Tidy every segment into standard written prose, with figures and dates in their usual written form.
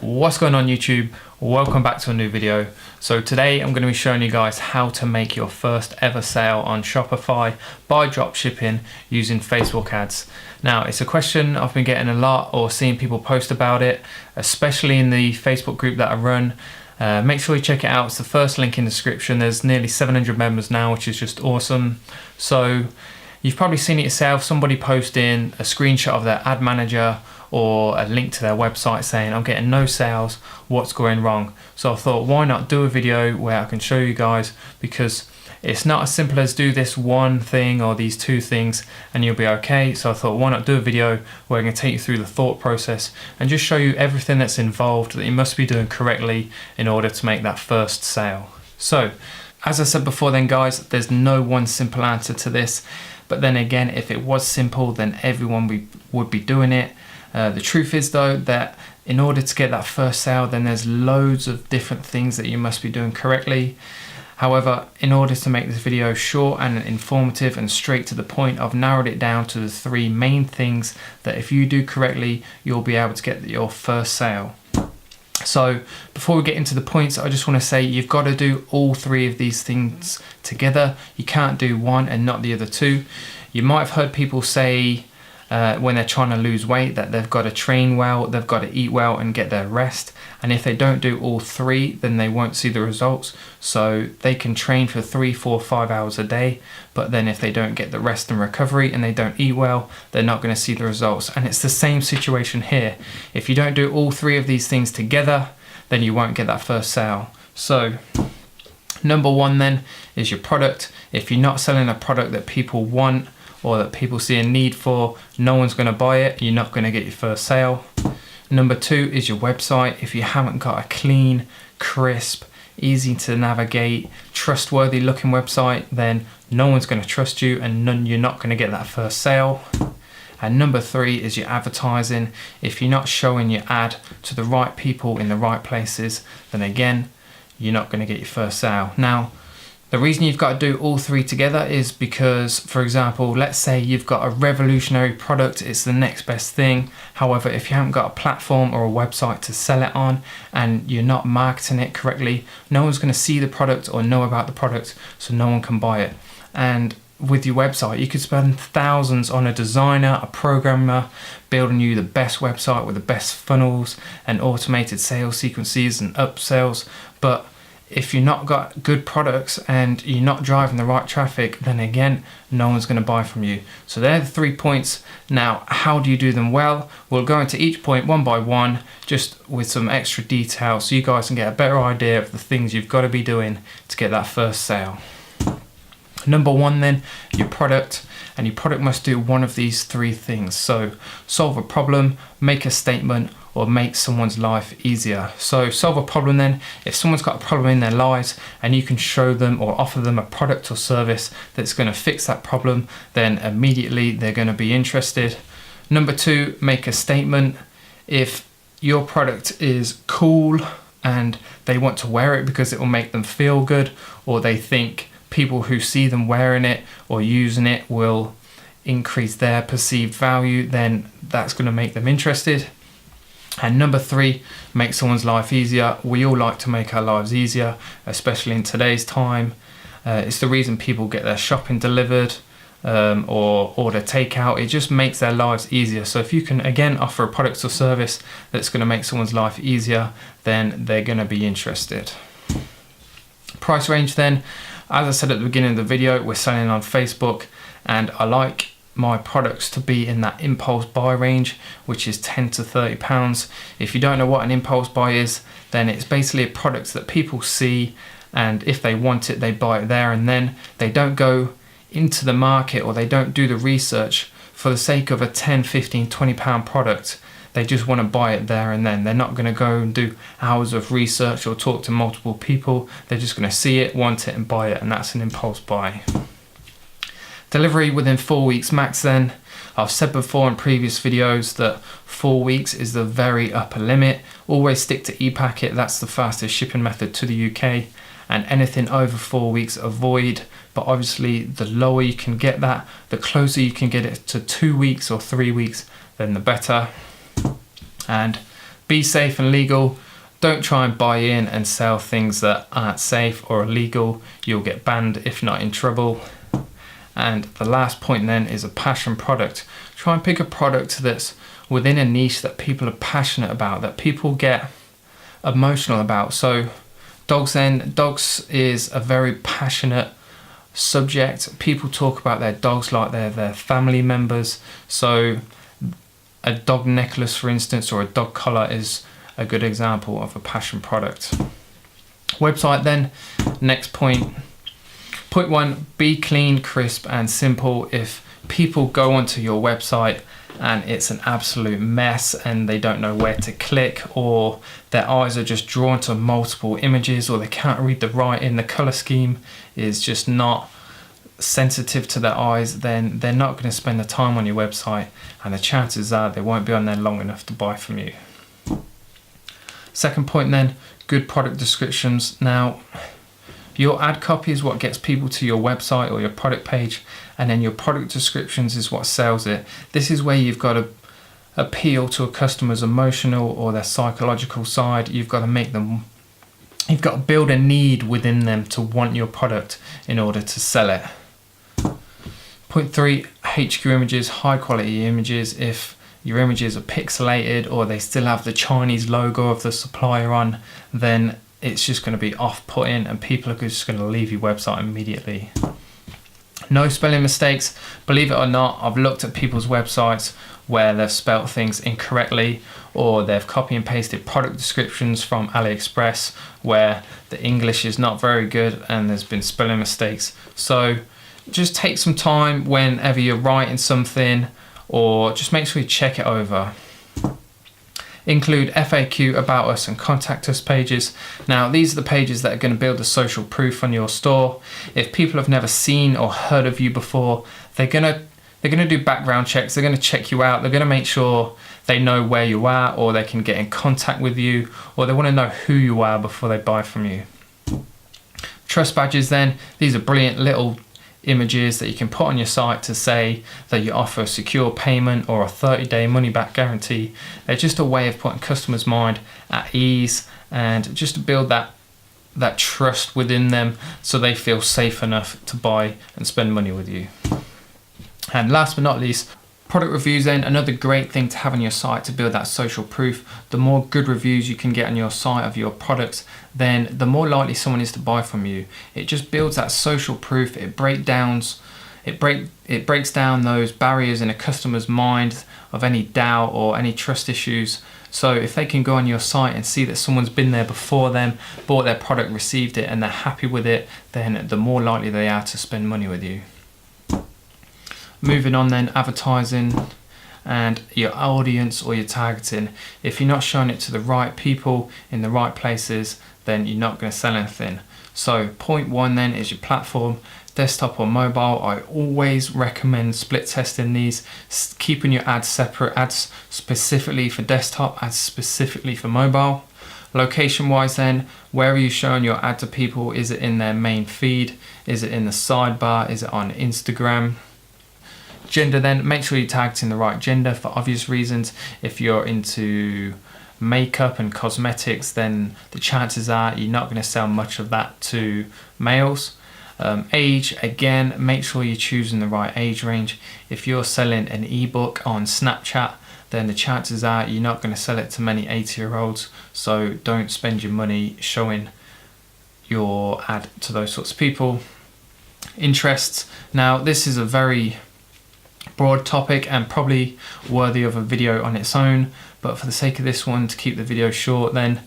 What's going on YouTube? Welcome back to a new video. So today I'm going to be showing you guys how to make your first ever sale on Shopify by dropshipping using Facebook ads. Now it's a question I've been getting a lot or seeing people post about it, especially in the Facebook group that I run. Make sure you check it out. It's the first link in the description. There's nearly 700 members now, which is just awesome. So you've probably seen it yourself, somebody posting a screenshot of their ad manager or a link to their website saying, I'm getting no sales, what's going wrong? So I thought, why not do a video where I can show you guys, because it's not as simple as do this one thing or these two things and you'll be okay. So I thought, why not do a video where I can take you through the thought process and just show you everything that's involved that you must be doing correctly in order to make that first sale. So as I said before then guys, there's no one simple answer to this. But then again, if it was simple, then everyone would be doing it. The truth is though, that in order to get that first sale, then there's loads of different things that you must be doing correctly. However, in order to make this video short and informative and straight to the point, I've narrowed it down to the three main things that if you do correctly, you'll be able to get your first sale. So before we get into the points, I just want to say you've got to do all three of these things together. You can't do one and not the other two. You might have heard people say when they're trying to lose weight that they've got to train well, they've got to eat well and get their rest. And if they don't do all three, then they won't see the results. So they can train for 3, 4, 5 hours a day, but then if they don't get the rest and recovery and they don't eat well, they're not going to see the results. And it's the same situation here. If you don't do all three of these things together, then you won't get that first sale. So number one then is your product. If you're not selling a product that people want or that people see a need for, no one's going to buy it, you're not going to get your first sale. Number two is your website. If you haven't got a clean, crisp, easy to navigate, trustworthy looking website, then no one's going to trust you and you're not going to get that first sale. And number three is your advertising. If you're not showing your ad to the right people in the right places, then again, you're not going to get your first sale. Now, the reason you've got to do all three together is because, for example, let's say you've got a revolutionary product, it's the next best thing. However, if you haven't got a platform or a website to sell it on and you're not marketing it correctly, no one's going to see the product or know about the product, so no one can buy it. And with your website, you could spend thousands on a designer, a programmer, building you the best website with the best funnels and automated sales sequences and upsells. But if you've not got good products and you're not driving the right traffic, then again, no one's going to buy from you. So they're the 3 points. Now, how do you do them well? We'll go into each point one by one, just with some extra detail so you guys can get a better idea of the things you've got to be doing to get that first sale. Number one then, your product. And your product must do one of these three things. So solve a problem, make a statement, or make someone's life easier. So solve a problem then, if someone's got a problem in their lives and you can show them or offer them a product or service that's going to fix that problem, then immediately they're going to be interested. Number two, make a statement. If your product is cool and they want to wear it because it will make them feel good, or they think people who see them wearing it or using it will increase their perceived value, then that's going to make them interested. And number three, make someone's life easier. We all like to make our lives easier, especially in today's time. It's the reason people get their shopping delivered or order takeout. It just makes their lives easier. So if you can again offer a product or service that's going to make someone's life easier, then they're going to be interested. Price range then. As I said at the beginning of the video, we're selling on Facebook and I like my products to be in that impulse buy range, which is £10 to £30. If you don't know what an impulse buy is, then it's basically a product that people see and if they want it, they buy it there and then. They don't go into the market or they don't do the research for the sake of a £10, £15, £20 product. They just want to buy it there and then. They're not going to go and do hours of research or talk to multiple people. They're just going to see it, want it and buy it, and that's an impulse buy. Delivery within 4 weeks max then. I've said before in previous videos that 4 weeks is the very upper limit. Always stick to e-packet, that's the fastest shipping method to the UK. And anything over 4 weeks avoid, but obviously the lower you can get that, the closer you can get it to 2 weeks or 3 weeks, then the better. And Be safe and legal. Don't try and buy in and sell things that aren't safe or illegal. You'll get banned if not in trouble. And the last point then is a passion product. Try and pick a product that's within a niche that people are passionate about, that people get emotional about. So dogs is a very passionate subject. People talk about their dogs like they're their family members. So a dog necklace, for instance, or a dog collar is a good example of a passion product. Website then, next point. Point 1, be clean, crisp and simple. If people go onto your website and it's an absolute mess and they don't know where to click, or their eyes are just drawn to multiple images, or they can't read the writing, the color scheme is just not sensitive to their eyes, then they're not going to spend the time on your website, and the chances are they won't be on there long enough to buy from you. Second point then, good product descriptions. Now, your ad copy is what gets people to your website or your product page, and then your product descriptions is what sells it. This is where you've got to appeal to a customer's emotional or their psychological side. You've got to build a need within them to want your product in order to sell it. Point 3, HQ images, high quality images. If your images are pixelated or they still have the Chinese logo of the supplier on, then it's just going to be off-putting and people are just going to leave your website immediately. No spelling mistakes. Believe it or not, I've looked at people's websites where they've spelt things incorrectly, or they've copy and pasted product descriptions from AliExpress where the English is not very good and there's been spelling mistakes. So just take some time whenever you're writing something, or just make sure you check it over. Include FAQ, about us and contact us pages. Now these are the pages that are going to build the social proof on your store. If people have never seen or heard of you before, they're going to do background checks, they're going to check you out, they're going to make sure they know where you are, or they can get in contact with you, or they want to know who you are before they buy from you. Trust badges then, these are brilliant little images that you can put on your site to say that you offer a secure payment or a 30-day money-back guarantee. They're just a way of putting customers' mind at ease and just to build that trust within them so they feel safe enough to buy and spend money with you. And last but not least, product reviews then, another great thing to have on your site to build that social proof. The more good reviews you can get on your site of your products, then the more likely someone is to buy from you. It just builds that social proof. It breaks down those barriers in a customer's mind of any doubt or any trust issues. So if they can go on your site and see that someone's been there before them, bought their product, received it, and they're happy with it, then the more likely they are to spend money with you. Moving on then, advertising and your audience or your targeting. If you're not showing it to the right people in the right places, then you're not going to sell anything. So point 1 then is your platform, desktop or mobile. I always recommend split testing these, keeping your ads separate, ads specifically for desktop, ads specifically for mobile. Location wise then, where are you showing your ad to people? Is it in their main feed? Is it in the sidebar? Is it on Instagram? Gender then, make sure you're targeting the right gender for obvious reasons. If you're into makeup and cosmetics, then the chances are you're not going to sell much of that to males. Age, again, make sure you're choosing the right age range. If you're selling an ebook on Snapchat, then the chances are you're not going to sell it to many 80-year-olds. So don't spend your money showing your ad to those sorts of people. Interests, now this is a very broad topic and probably worthy of a video on its own, but for the sake of this one, to keep the video short, then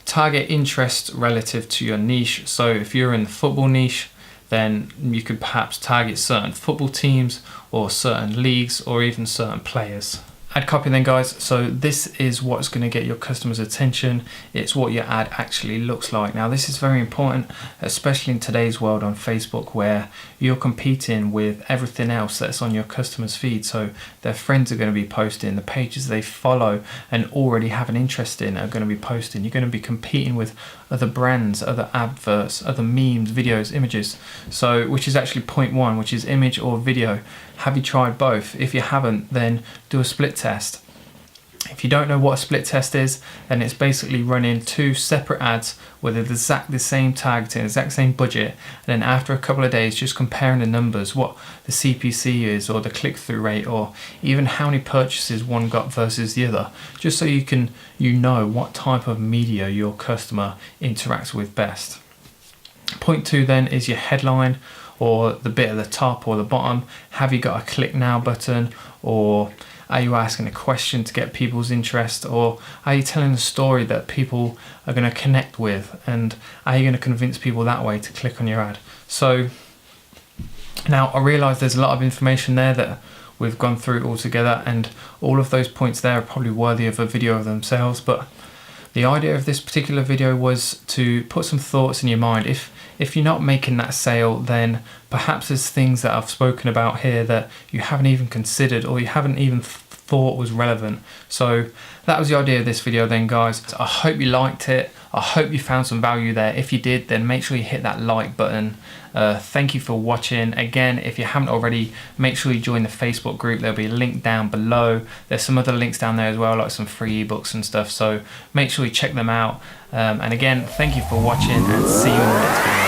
target interest relative to your niche. So if you're in the football niche, then you could perhaps target certain football teams or certain leagues or even certain players. Ad copy then guys, so this is what's going to get your customers' attention. It's what your ad actually looks like. Now this is very important, especially in today's world on Facebook, where you're competing with everything else that's on your customers' feed. So their friends are going to be posting, the pages they follow and already have an interest in are going to be posting. You're going to be competing with other brands, other adverts, other memes, videos, images. So which is actually point 1, which is image or video. Have you tried both? If you haven't, then do a split test. If you don't know what a split test is, then it's basically running two separate ads with exactly the same tags and exact same budget, and then after a couple of days just comparing the numbers, what the CPC is, or the click-through rate, or even how many purchases one got versus the other, just so you know what type of media your customer interacts with best. Point 2 then is your headline, or the bit at the top or the bottom. Have you got a click now button, or are you asking a question to get people's interest, or are you telling a story that people are going to connect with, and are you going to convince people that way to click on your ad? So now I realise there's a lot of information there that we've gone through all together, and all of those points there are probably worthy of a video of themselves, but the idea of this particular video was to put some thoughts in your mind. If you're not making that sale, then perhaps there's things that I've spoken about here that you haven't even considered, or you haven't even thought was relevant. So that was the idea of this video then, guys. I hope you liked it. I hope you found some value there. If you did, then make sure you hit that like button. Thank you for watching. Again, if you haven't already, make sure you join the Facebook group. There'll be a link down below. There's some other links down there as well, like some free ebooks and stuff. So make sure you check them out. And again, thank you for watching, and see you in the next video.